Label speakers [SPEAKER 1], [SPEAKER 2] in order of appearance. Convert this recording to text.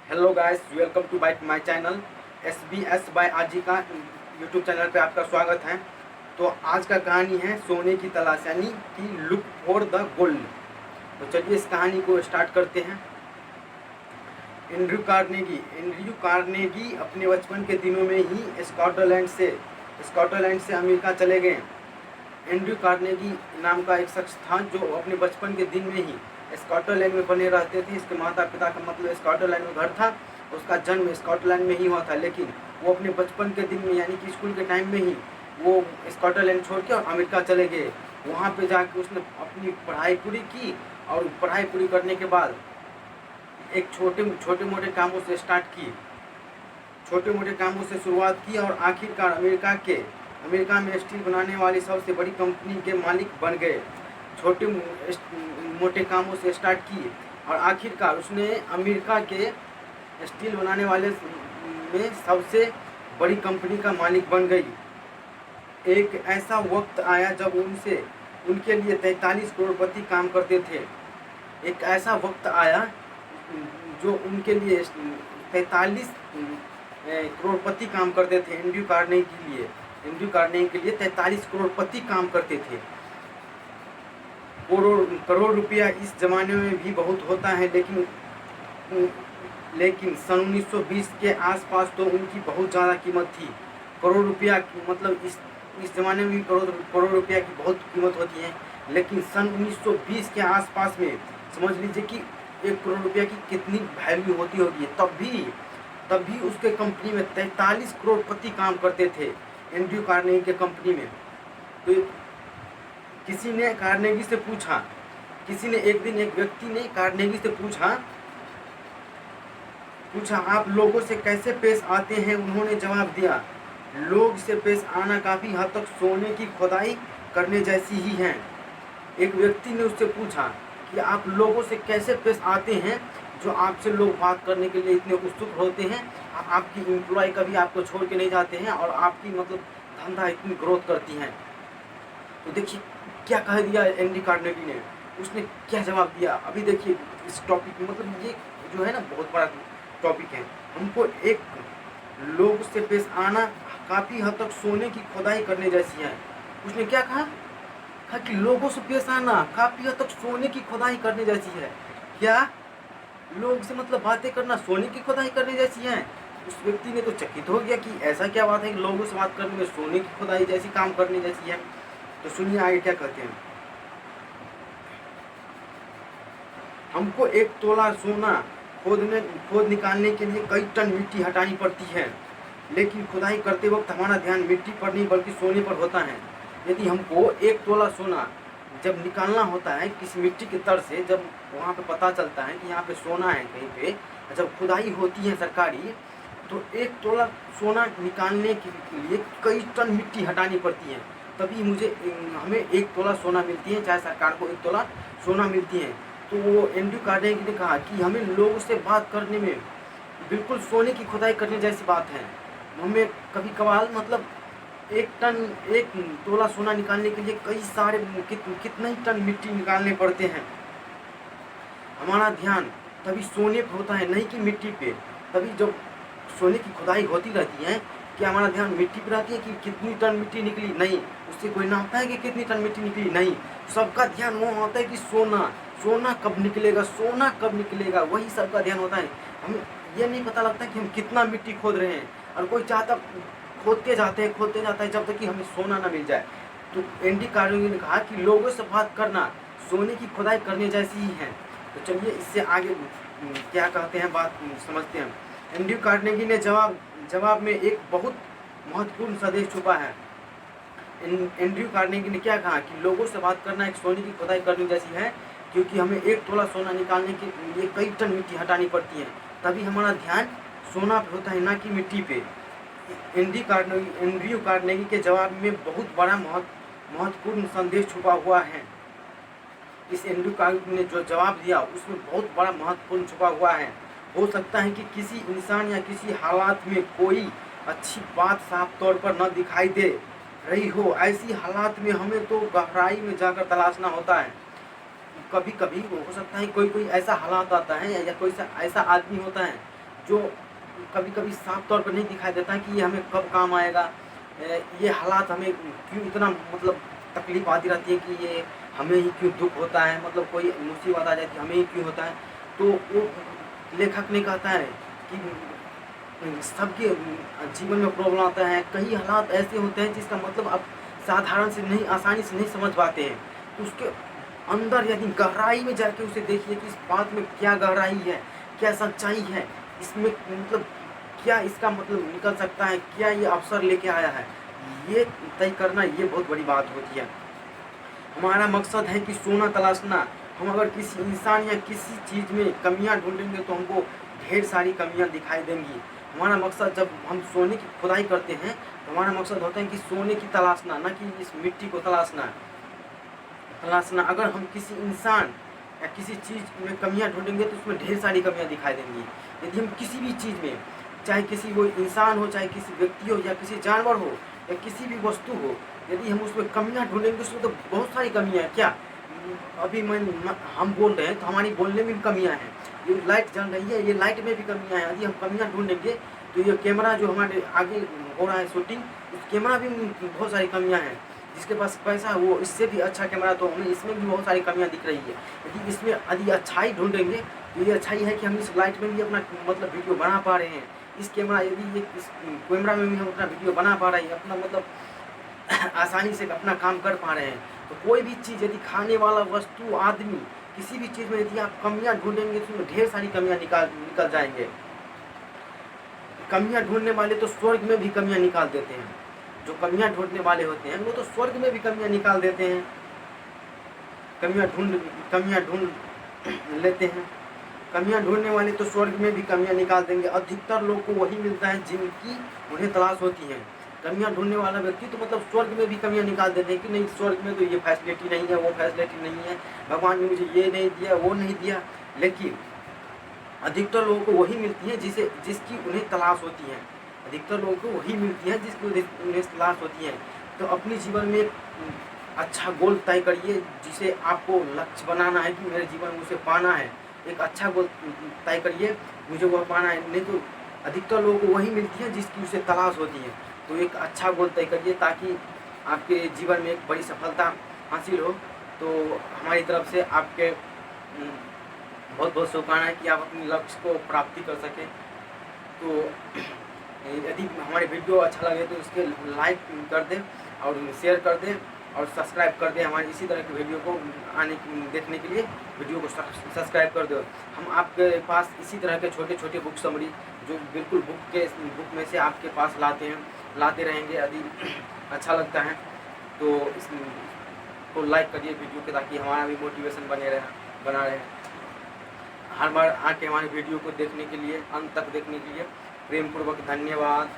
[SPEAKER 1] Hello guys, welcome to my channel SBS by Aaji का YouTube channel पे आपका स्वागत है। तो आज का कहानी है सोने की तलाश, यानी कि लुक फॉर द गोल्ड। तो चलिए इस कहानी को स्टार्ट करते हैं। एंड्रयू कार्नेगी अपने बचपन के दिनों में ही स्कॉटलैंड से अमेरिका चले गए। एंड्रयू कार्नेगी नाम का एक शख्स था जो अपने बचपन के दिन में ही स्कॉटलैंड में बने रहते थे। इसके माता पिता का मतलब स्कॉटलैंड में घर था, उसका जन्म स्कॉटलैंड में ही हुआ था, लेकिन वो अपने बचपन के दिन में यानी कि स्कूल के टाइम में ही वो स्कॉटलैंड छोड़ के और अमेरिका चले गए। वहाँ पे जाके उसने अपनी पढ़ाई पूरी की और पढ़ाई पूरी करने के बाद एक छोटे मोटे कामों से स्टार्ट की, छोटे मोटे कामों से शुरुआत की और आखिरकार अमेरिका में स्टील बनाने वाली सबसे बड़ी कंपनी के मालिक बन गए। छोटे मोटे कामों से स्टार्ट की और आखिरकार उसने अमेरिका के स्टील बनाने वाले में सबसे बड़ी कंपनी का मालिक बन गई। एक ऐसा वक्त आया जब उनके लिए 43 करोड़पति काम करते थे। एक ऐसा वक्त आया जो उनके लिए 43 करोड़पति काम करते थे। एंड्रयू कार्नेगी के लिए 43 करोड़पति काम करते थे। करोड़ रुपया इस जमाने में भी बहुत होता है, लेकिन सन 1920 के आसपास तो उनकी बहुत ज़्यादा कीमत थी। करोड़ रुपया मतलब इस ज़माने में भी करोड़ रुपया की बहुत कीमत होती है, लेकिन सन 1920 के आसपास में समझ लीजिए कि 1 करोड़ रुपया की कितनी वैल्यू होती होगी। तब भी उसके कंपनी में 43 करोड़पति काम करते थे, एंड्रयू कार्नेगी के कंपनी में। तो किसी ने एक दिन एक व्यक्ति ने कार्नेगी से पूछा आप लोगों से कैसे पेश आते हैं। उन्होंने जवाब दिया, लोग से पेश आना काफ़ी हद तक सोने की खुदाई करने जैसी ही है। एक व्यक्ति ने उससे पूछा कि आप लोगों से कैसे पेश आते हैं जो आपसे लोग बात करने के लिए इतने उत्सुक होते हैं। आपकी एम्प्लॉय कभी आपको छोड़ के नहीं जाते हैं और आपकी मतलब धंधा इतनी ग्रोथ करती है। तो देखिए क्या कह दिया एंड्रयू कार्नेगी ने, उसने क्या जवाब दिया। अभी देखिए इस टॉपिक में मतलब ये जो है ना बहुत बड़ा टॉपिक है। हमको एक लोग से पेश आना काफ़ी हद तक सोने की खुदाई करने जैसी है। उसने क्या कहा कि लोगों से पेश आना काफ़ी हद तक सोने की खुदाई करने जैसी है। क्या लोग से मतलब बातें करना सोने की खुदाई करने जैसी है। उस व्यक्ति ने तो चकित हो गया कि ऐसा क्या बात है कि लोगों से बात करने में सोने की खुदाई जैसी काम करने जैसी है। तो सुनिए आगे क्या कहते हैं। हमको 1 तोला सोना खोद निकालने के लिए कई टन मिट्टी हटानी पड़ती है, लेकिन खुदाई करते वक्त हमारा ध्यान मिट्टी पर नहीं बल्कि सोने पर होता है। यदि हमको 1 तोला सोना जब निकालना होता है किसी मिट्टी के तल से, जब वहाँ पे पता चलता है कि यहाँ पे सोना है कहीं पे, जब खुदाई होती है सरकारी, तो 1 तोला सोना निकालने के लिए कई टन मिट्टी हटानी पड़ती है, तभी हमें 1 तोला सोना मिलती है, चाहे सरकार को 1 तोला सोना मिलती है। तो वो एंड्रयू कार्नेगी ने कहा कि हमें लोगों से बात करने में बिल्कुल सोने की खुदाई करने जैसी बात है। हमें कभी कभार मतलब 1 तोला सोना निकालने के लिए कई सारे कितने ही टन मिट्टी निकालने पड़ते हैं। हमारा ध्यान तभी सोने पर होता है, नहीं कि मिट्टी पे। तभी जब सोने की खुदाई होती रहती है कि हमारा ध्यान मिट्टी पर रहती है कि कितनी टन मिट्टी निकली, नहीं, उससे कोई नापता है कि कितनी टन मिट्टी निकली, नहीं। सबका ध्यान वो होता है कि सोना कब निकलेगा, वही सबका ध्यान होता है। हमें ये नहीं पता लगता कि हम कितना मिट्टी खोद रहे हैं, और कोई चाहता खोदते जाते हैं जब तक कि हमें सोना ना मिल जाए। तो एंड्रयू कार्नेगी ने कहा कि लोगों से बात करना सोने की खुदाई करने जैसी ही है। तो चलिए इससे आगे क्या कहते हैं बात समझते हैं। एंड्रयू कार्नेगी ने जवाब में एक बहुत महत्वपूर्ण संदेश छुपा है। एंड्रयू कार्नेगी ने क्या कहा कि लोगों से बात करना एक सोने की खुदाई करने जैसी है, क्योंकि हमें 1 तोला सोना निकालने के लिए कई टन मिट्टी हटानी पड़ती है, तभी हमारा ध्यान सोना पे होता है, ना कि मिट्टी पे। एंड्रयू कार्नेगी के जवाब में बहुत बड़ा महत्वपूर्ण संदेश छुपा हुआ है। इस एंड्रयू कार्नेगी ने जो जवाब दिया उसमें बहुत बड़ा महत्वपूर्ण छुपा हुआ है। हो सकता है कि किसी इंसान या किसी हालात में कोई अच्छी बात साफ तौर पर न दिखाई दे रही हो, ऐसी हालात में हमें तो गहराई में जाकर तलाशना होता है। कभी कभी हो सकता है कोई ऐसा हालात आता है या कोई ऐसा आदमी होता है जो कभी कभी साफ तौर पर नहीं दिखाई देता है कि ये हमें कब काम आएगा। ये हालात हमें क्यों इतना मतलब तकलीफ आती रहती है कि ये हमें ही क्यों दुख होता है, मतलब कोई मुसीबत आ जाती है हमें ही क्यों होता है। तो वो लेखक ने कहता है कि सबके जीवन में प्रॉब्लम आता है, कई हालात ऐसे होते हैं जिसका मतलब आप साधारण से नहीं, आसानी से नहीं समझ पाते हैं। तो उसके अंदर यदि गहराई में जाके उसे देखिए कि इस बात में क्या गहराई है, क्या सच्चाई है, इसमें मतलब क्या इसका मतलब निकल सकता है, क्या ये अवसर लेके आया है, ये तय करना ये बहुत बड़ी बात होती है। हमारा मकसद है कि सोना तलाशना। हम अगर किसी इंसान या किसी चीज़ में कमियां ढूंढेंगे तो हमको ढेर सारी कमियां दिखाई देंगी। हमारा मकसद जब हम सोने की खुदाई करते हैं तो हमारा मकसद होता है कि सोने की तलाशना, ना कि इस मिट्टी को तलाशना। अगर हम किसी इंसान या किसी चीज़ में कमियां ढूंढेंगे तो उसमें ढेर सारी कमियां दिखाई देंगी। यदि हम किसी भी चीज़ में, चाहे किसी वो इंसान हो, चाहे किसी व्यक्ति हो, या किसी जानवर हो, या किसी भी वस्तु हो, यदि हम उसमें कमियां ढूंढेंगे उसमें तो बहुत सारी कमियां हैं। क्या अभी हम बोल रहे हैं तो हमारी बोलने में भी कमियां हैं। ये लाइट जल रही है, ये लाइट में भी कमियां हैं। यदि हम कमियां ढूंढेंगे तो ये कैमरा जो हमारे आगे हो रहा है शूटिंग, उस कैमरा भी में बहुत सारी कमियां हैं। जिसके पास पैसा है वो इससे भी अच्छा कैमरा, तो हमें इसमें भी बहुत सारी कमियां दिख रही है। यदि अच्छाई ढूंढेंगे तो ये अच्छाई है कि हम इस लाइट में भी अपना मतलब वीडियो बना पा रहे हैं। इस कैमरा इस कैमरा में भी हम अपना वीडियो बना पा रहे हैं, अपना मतलब आसानी से अपना काम कर पा रहे हैं। तो कोई भी चीज़, यदि खाने वाला वस्तु, आदमी, किसी भी चीज़ में यदि आप कमियां ढूंढेंगे तो उसमें ढेर सारी कमियां निकल जाएंगे। कमियां ढूंढने वाले तो स्वर्ग में भी कमियां निकाल देते हैं। जो कमियां ढूंढने वाले होते हैं वो तो स्वर्ग में भी कमियां निकाल देते हैं, कमियां ढूंढ लेते हैं। कमियां ढूंढने वाले तो स्वर्ग में भी कमियां निकाल देंगे। अधिकतर लोग को वही मिलता है जिनकी उन्हें तलाश होती है। कमियां ढूंढने वाला व्यक्ति तो मतलब स्वर्ग में भी कमियां निकाल देते हैं कि नहीं, स्वर्ग में तो ये फैसिलिटी नहीं है, वो फैसिलिटी नहीं है, भगवान ने मुझे ये नहीं दिया, वो नहीं दिया। लेकिन अधिकतर लोगों को वही मिलती है जिसकी उन्हें तलाश होती है। अधिकतर लोगों को वही मिलती है जिसकी उन्हें तलाश होती है। तो अपने जीवन में एक अच्छा गोल तय करिए, जिसे आपको लक्ष्य बनाना है कि मेरे जीवन में उसे पाना है। एक अच्छा गोल तय करिए, मुझे वह पाना है। नहीं तो अधिकतर लोगों को वही मिलती है जिसकी उसे तलाश होती है। तो एक अच्छा गोल तय करिए ताकि आपके जीवन में एक बड़ी सफलता हासिल हो। तो हमारी तरफ से आपके बहुत बहुत शुभकामनाएं कि आप अपने लक्ष्य को प्राप्ति कर सकें। तो यदि हमारे वीडियो अच्छा लगे तो इसके लाइक कर दें और शेयर कर दें और सब्सक्राइब कर दें। हमारे इसी तरह की वीडियो को देखने के लिए वीडियो को सब्सक्राइब कर दो। हम आपके पास इसी तरह के छोटे छोटे बुक समरी जो बिल्कुल बुक में से आपके पास लाते रहेंगे। यदि अच्छा लगता है तो इसको लाइक करिए वीडियो के, ताकि हमारा भी मोटिवेशन बना रहे। हर बार आके हमारे वीडियो को देखने के लिए, अंत तक देखने के लिए प्रेम पूर्वक धन्यवाद।